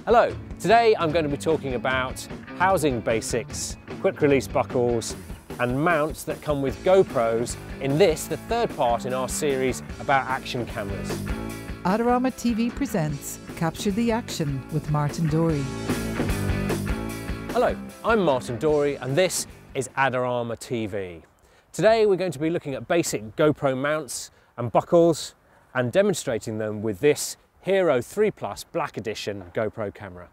Hello, today I'm going to be talking about housing basics, quick release buckles and mounts that come with GoPros in this, the third part in our series about action cameras. Adorama TV presents Capture the Action with Martin Dorey. Hello, I'm Martin Dorey and this is Adorama TV. Today we're going to be looking at basic GoPro mounts and buckles and demonstrating them with this Hero 3 Plus Black Edition GoPro camera.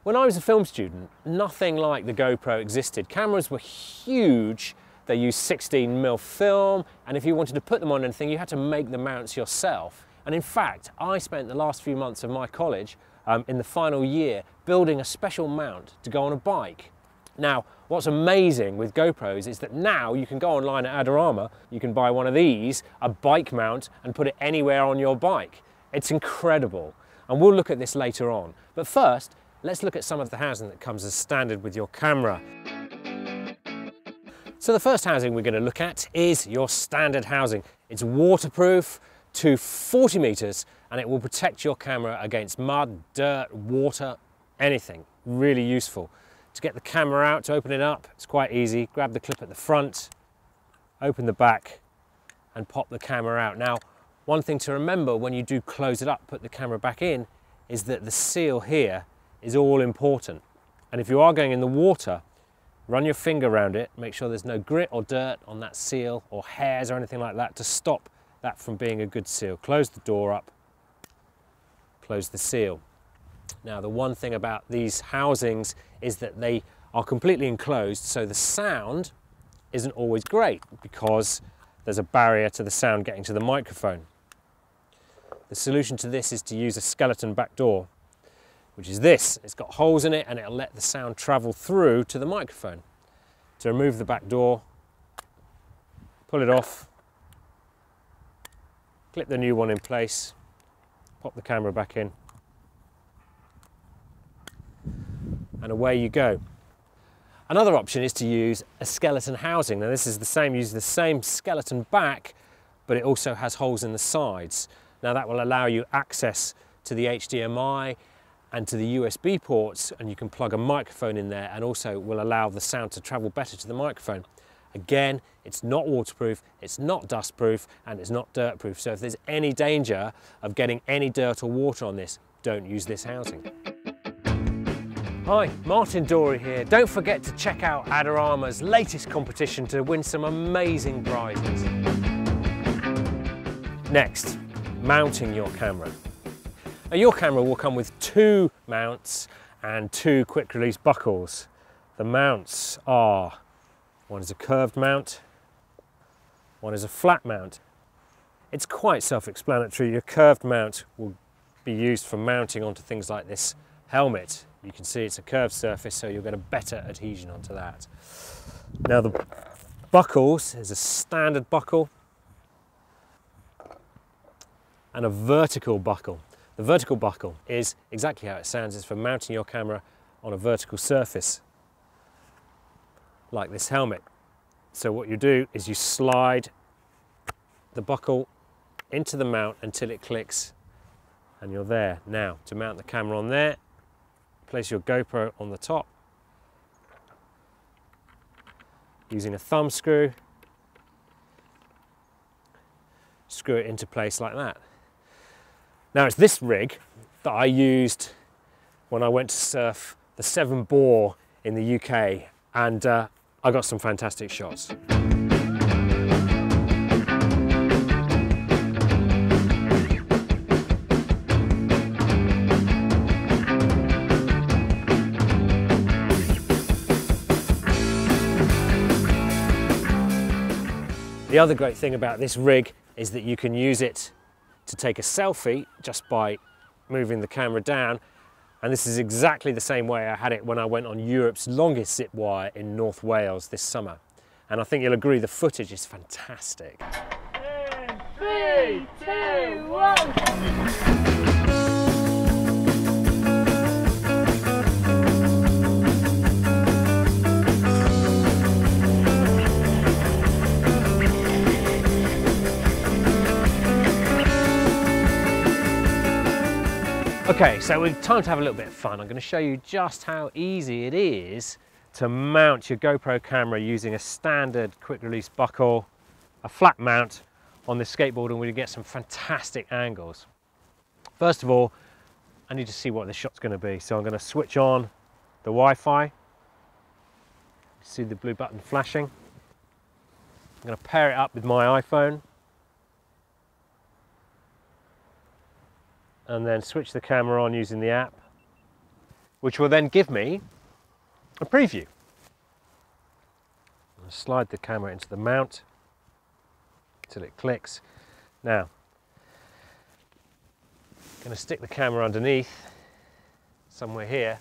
When I was a film student, nothing like the GoPro existed. Cameras were huge. They used 16mm film, and if you wanted to put them on anything, you had to make the mounts yourself. And in fact, I spent the last few months of my college in the final year building a special mount to go on a bike. Now, what's amazing with GoPros is that now you can go online at Adorama, you can buy one of these, a bike mount, and put it anywhere on your bike. It's incredible, and we'll look at this later on. But first, let's look at some of the housing that comes as standard with your camera. So the first housing we're going to look at is your standard housing. It's waterproof to 40 meters, and it will protect your camera against mud, dirt, water, anything. Really useful. To get the camera out, to open it up, it's quite easy. Grab the clip at the front, open the back, and pop the camera out. Now, one thing to remember when you do close it up, put the camera back in, is that the seal here is all important. And if you are going in the water, run your finger around it, make sure there's no grit or dirt on that seal or hairs or anything like that to stop that from being a good seal. Close the door up, close the seal. Now, the one thing about these housings is that they are completely enclosed, so the sound isn't always great because there's a barrier to the sound getting to the microphone. The solution to this is to use a skeleton back door, which is this. It's got holes in it and it'll let the sound travel through to the microphone. To remove the back door, pull it off, clip the new one in place, pop the camera back in, and away you go. Another option is to use a skeleton housing. Now this is the same, use the same skeleton back, but it also has holes in the sides. Now that will allow you access to the HDMI and to the USB ports, and you can plug a microphone in there, and also will allow the sound to travel better to the microphone. Again, it's not waterproof, it's not dustproof, and it's not dirtproof. So if there's any danger of getting any dirt or water on this, don't use this housing. Hi, Martin Dorey here. Don't forget to check out Adorama's latest competition to win some amazing prizes. Next, mounting your camera. Now, your camera will come with 2 mounts and 2 quick release buckles. The mounts are, one is a curved mount, one is a flat mount. It's quite self-explanatory. Your curved mount will be used for mounting onto things like this helmet. You can see it's a curved surface, so you'll get a better adhesion onto that. Now the buckles, is a standard buckle and a vertical buckle. The vertical buckle is exactly how it sounds. It's for mounting your camera on a vertical surface, like this helmet. So what you do is you slide the buckle into the mount until it clicks, and you're there. Now, to mount the camera on there, place your GoPro on the top using a thumb screw, screw it into place like that. Now it's this rig that I used when I went to surf the 7 Bore in the UK, and I got some fantastic shots. The other great thing about this rig is that you can use it to take a selfie just by moving the camera down, and this is exactly the same way I had it when I went on Europe's longest zip wire in North Wales this summer. And I think you'll agree the footage is fantastic. 3, 2, 1. Okay, so it's time to have a little bit of fun. I'm going to show you just how easy it is to mount your GoPro camera using a standard quick release buckle, a flat mount on this skateboard, and we get some fantastic angles. First of all, I need to see what the shot's going to be. So I'm going to switch on the Wi-Fi. See the blue button flashing. I'm going to pair it up with my iPhone. And then switch the camera on using the app, which will then give me a preview. I'll slide the camera into the mount until it clicks. Now, I'm going to stick the camera underneath somewhere here,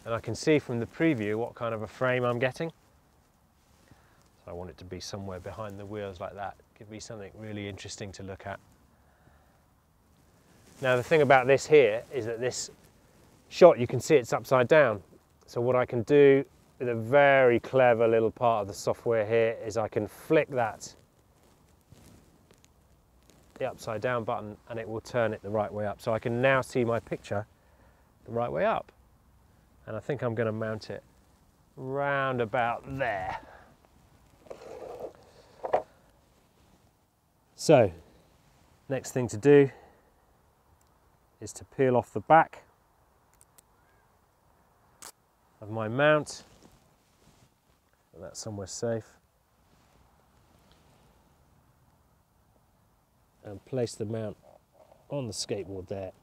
and I can see from the preview what kind of a frame I'm getting. So I want it to be somewhere behind the wheels like that. Give me something really interesting to look at. Now the thing about this here is that this shot, you can see it's upside down. So what I can do with a very clever little part of the software here is I can flick that, the upside down button, and it will turn it the right way up. So I can now see my picture the right way up. And I think I'm going to mount it round about there. So next thing to do is to peel off the back of my mount. Put that somewhere safe. And place the mount on the skateboard there,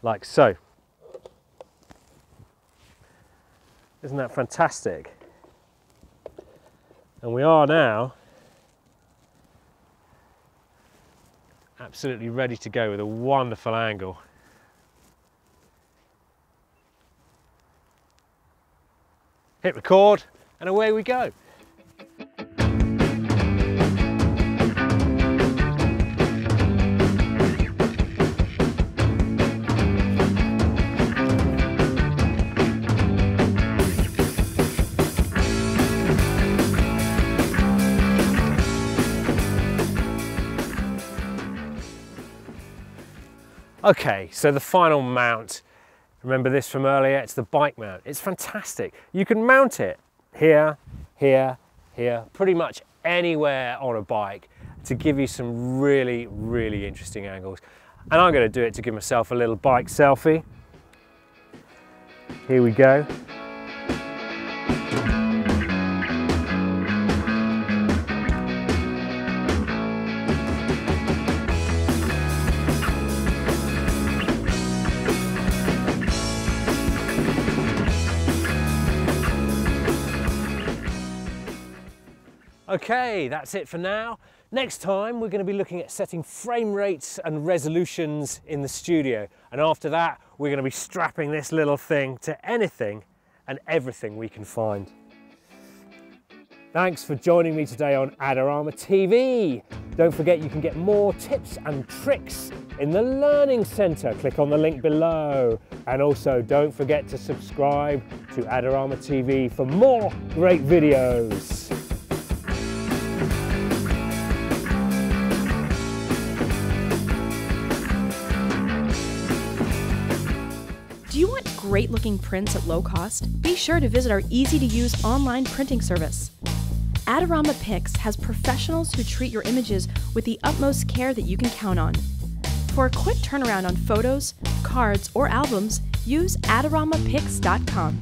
like so. Isn't that fantastic? And we are now absolutely ready to go with a wonderful angle. Hit record, and away we go. Okay, so the final mount, remember this from earlier, it's the bike mount. It's fantastic. You can mount it here, here, here, pretty much anywhere on a bike to give you some really, really interesting angles. And I'm going to do it to give myself a little bike selfie. Here we go. Okay, that's it for now. Next time we're going to be looking at setting frame rates and resolutions in the studio. And after that, we're going to be strapping this little thing to anything and everything we can find. Thanks for joining me today on Adorama TV. Don't forget you can get more tips and tricks in the Learning Centre. Click on the link below. And also don't forget to subscribe to Adorama TV for more great videos. Do you want great looking prints at low cost? Be sure to visit our easy to use online printing service. Adorama Pix has professionals who treat your images with the utmost care that you can count on. For a quick turnaround on photos, cards, or albums, use adoramapix.com.